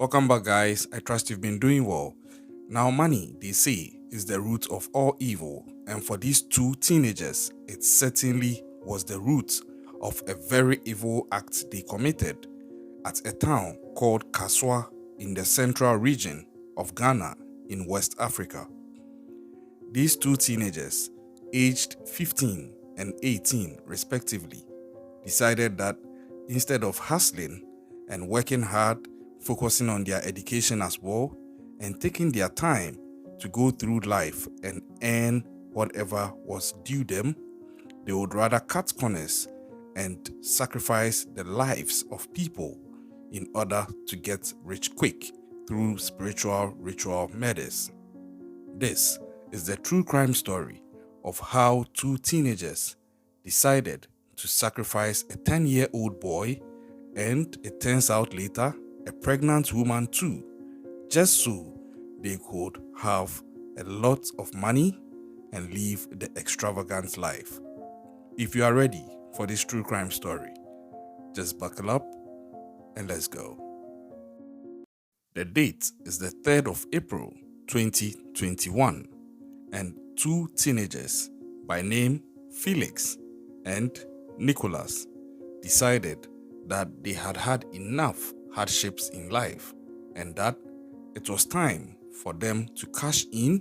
Welcome back, guys. I trust you've been doing well. Now, money, they say, is the root of all evil, and for these two teenagers, it certainly was the root of a very evil act they committed at a town called Kaswa in the central region of Ghana in West Africa. These two teenagers, aged 15 and 18 respectively, decided that instead of hustling and working hard, focusing on their education as well, and taking their time to go through life and earn whatever was due them, they would rather cut corners and sacrifice the lives of people in order to get rich quick through spiritual ritual murders. This is the true crime story of how two teenagers decided to sacrifice a 10-year-old boy and, it turns out later, a pregnant woman too, just so they could have a lot of money and live the extravagant life. If you are ready for this true crime story, just buckle up and let's go. The date is the 3rd of April 2021, and two teenagers by name Felix and Nicholas decided that they had had enough hardships in life and that it was time for them to cash in,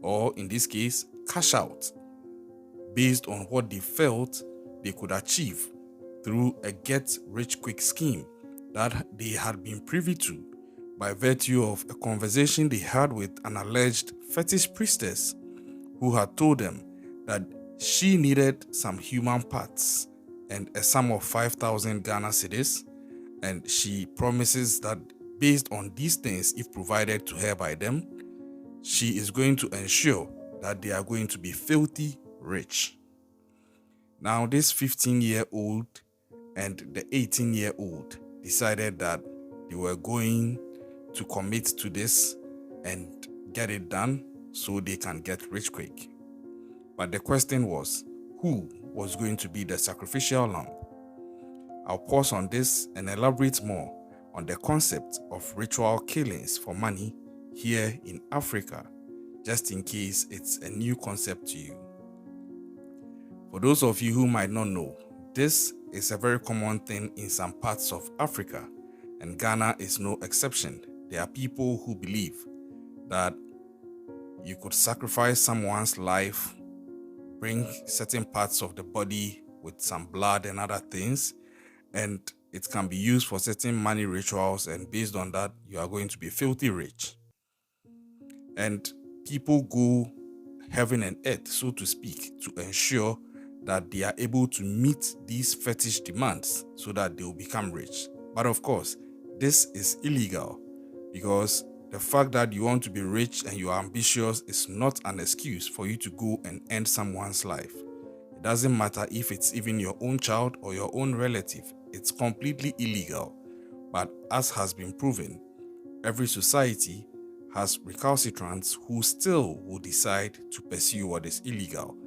or in this case, cash out, based on what they felt they could achieve through a get-rich-quick scheme that they had been privy to by virtue of a conversation they had with an alleged fetish priestess who had told them that she needed some human parts and a sum of 5,000 Ghana cedis, and she promises that based on these things, if provided to her by them, she is going to ensure that they are going to be filthy rich. Now, this 15-year-old and the 18-year-old decided that they were going to commit to this and get it done so they can get rich quick. But the question was, who was going to be the sacrificial lamb? I'll pause on this and elaborate more on the concept of ritual killings for money here in Africa, just in case it's a new concept to you. For those of you who might not know, this is a very common thing in some parts of Africa, and Ghana is no exception. There are people who believe that you could sacrifice someone's life, bring certain parts of the body with some blood and other things, and it can be used for certain money rituals, and based on that, you are going to be filthy rich. And people go heaven and earth, so to speak, to ensure that they are able to meet these fetish demands so that they will become rich. But of course, this is illegal, because the fact that you want to be rich and you are ambitious is not an excuse for you to go and end someone's life. It doesn't matter if it's even your own child or your own relative. It's completely illegal. But as has been proven, every society has recalcitrants who still will decide to pursue what is illegal.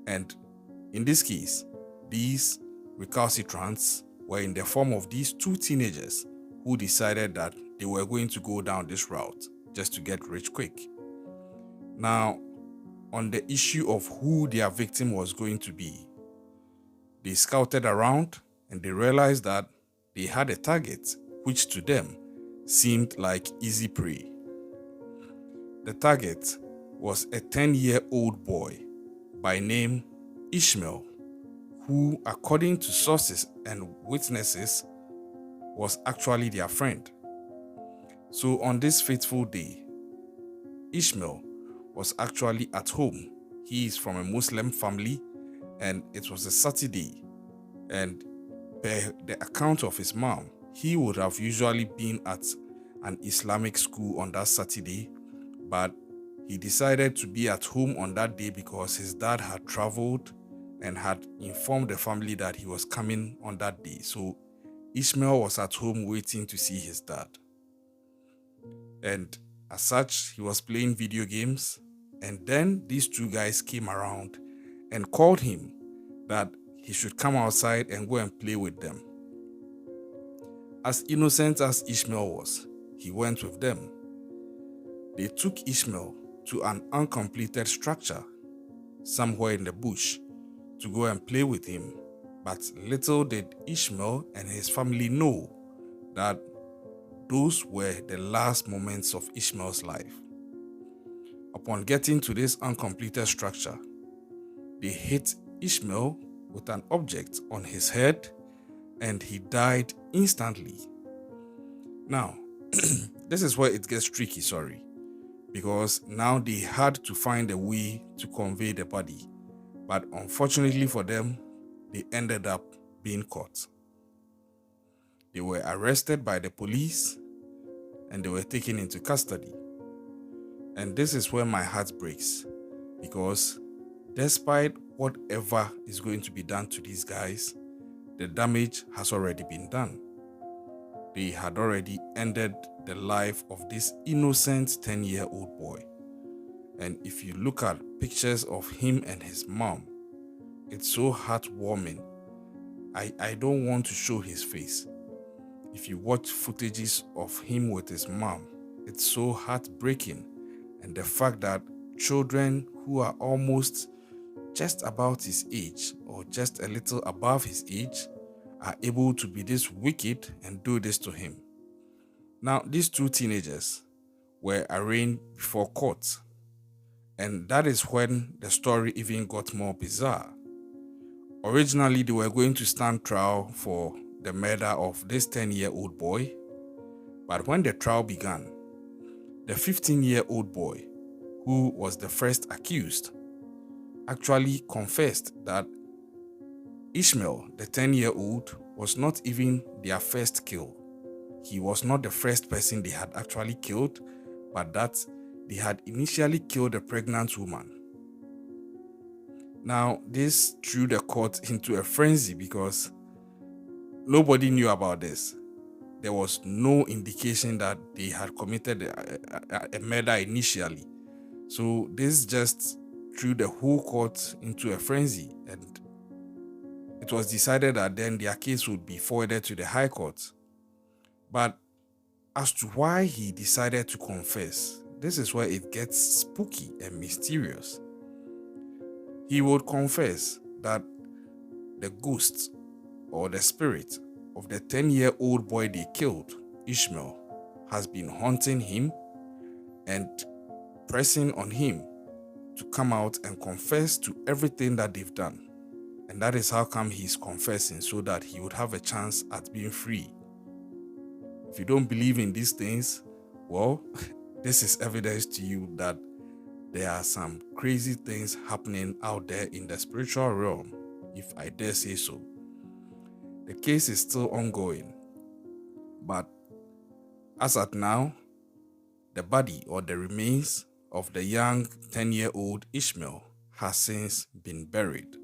And in this case, these recalcitrants were in the form of these two teenagers who decided that they were going to go down this route just to get rich quick. Now, on the issue of who their victim was going to be, they scouted around and they realized that they had a target which to them seemed like easy prey. The target was a 10-year-old boy by name Ishmael, who, according to sources and witnesses, was actually their friend. So on this fateful day, Ishmael was actually at home. He is from a Muslim family, and it was a Saturday. And per the account of his mom, he would have usually been at an Islamic school on that Saturday, but he decided to be at home on that day because his dad had traveled and had informed the family that he was coming on that day. So Ishmael was at home waiting to see his dad. And as such, he was playing video games, and then these two guys came around and called him that he should come outside and go and play with them. As innocent as Ishmael was, he went with them. They took Ishmael to an uncompleted structure somewhere in the bush to go and play with him. But little did Ishmael and his family know that those were the last moments of Ishmael's life. Upon getting to this uncompleted structure, they hit Ishmael with an object on his head and he died instantly. Now, this is where it gets tricky, because now they had to find a way to convey the body. But unfortunately for them, they ended up being caught. They were arrested by the police and they were taken into custody. And this is where my heart breaks, because despite whatever is going to be done to these guys, the damage has already been done. They had already ended the life of this innocent 10-year-old boy. And if you look at pictures of him and his mom, it's so heartwarming. I don't want to show his face. If you watch footages of him with his mom, it's so heartbreaking. And the fact that children who are almost just about his age or just a little above his age are able to be this wicked and do this to him. Now, these two teenagers were arraigned before court, and that is when the story even got more bizarre. Originally, they were going to stand trial for the murder of this 10-year-old boy, but when the trial began, the 15-year-old boy, who was the first accused, actually confessed that Ishmael, the 10-year-old, was not even their first kill. He was not the first person they had actually killed, but that they had initially killed a pregnant woman. Now, this threw the court into a frenzy because nobody knew about this. There was no indication that they had committed a murder initially. So this just threw the whole court into a frenzy, and it was decided that then their case would be forwarded to the High Court. But as to why he decided to confess, this is where it gets spooky and mysterious. He would confess that the ghost or the spirit of the 10-year-old boy they killed, Ishmael, has been haunting him and pressing on him to come out and confess to everything that they've done. And that is how come he's confessing, so that he would have a chance at being free. If you don't believe in these things, well, this is evidence to you that there are some crazy things happening out there in the spiritual realm, if I dare say so. The case is still ongoing, but as at now, the body or the remains of the young 10-year-old Ishmael has since been buried,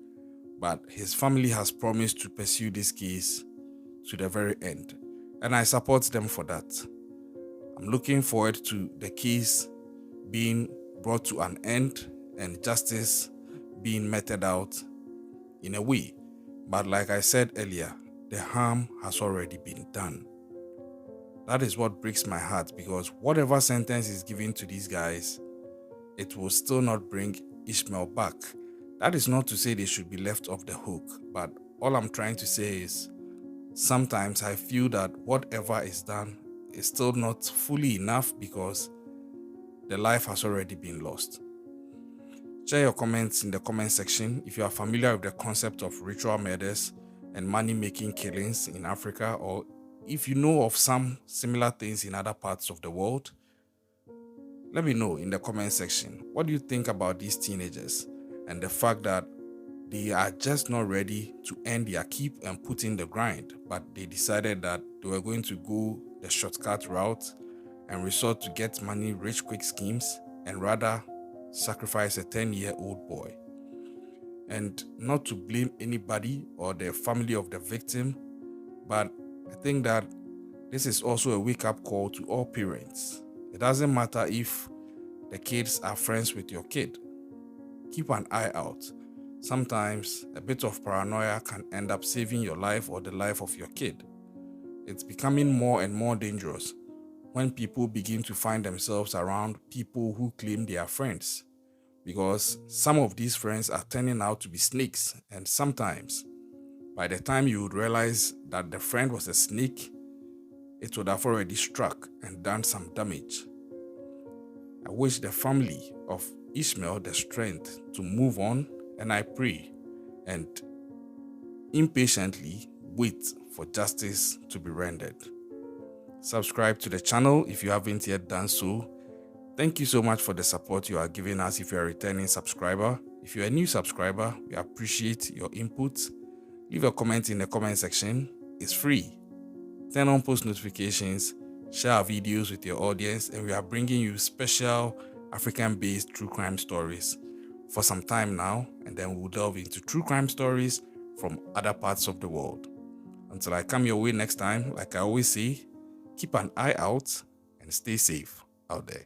but his family has promised to pursue this case to the very end, and I support them for that. I'm looking forward to the case being brought to an end and justice being meted out in a way. But like I said earlier, the harm has already been done. That is what breaks my heart, because whatever sentence is given to these guys, it will still not bring Ishmael back. That is not to say they should be left off the hook, but all I'm trying to say is sometimes I feel that whatever is done is still not fully enough, because the life has already been lost. Share your comments in the comment section if you are familiar with the concept of ritual murders and money-making killings in Africa, or if you know of some similar things in other parts of the world. Let me know in the comment section. What do you think about these teenagers and the fact that they are just not ready to end their keep and put in the grind, but they decided that they were going to go the shortcut route and resort to get money rich quick schemes, and rather sacrifice a 10-year-old boy? And not to blame anybody or the family of the victim, but I think that this is also a wake-up call to all parents. It doesn't matter if the kids are friends with your kid. Keep an eye out. Sometimes a bit of paranoia can end up saving your life or the life of your kid. It's becoming more and more dangerous when people begin to find themselves around people who claim they are friends, because some of these friends are turning out to be snakes, and sometimes by the time you would realize that the friend was a snake, it would have already struck and done some damage. I wish the family of Ishmael the strength to move on, and I pray and impatiently wait for justice to be rendered. Subscribe to the channel if you haven't yet done so. Thank you so much for the support you are giving us if you're a returning subscriber. If you're a new subscriber, we appreciate your input. Leave a comment in the comment section. It's free. Turn on post notifications, share our videos with your audience, and we are bringing you special African-based true crime stories for some time now, and then we'll delve into true crime stories from other parts of the world. Until I come your way next time, like I always say, keep an eye out and stay safe out there.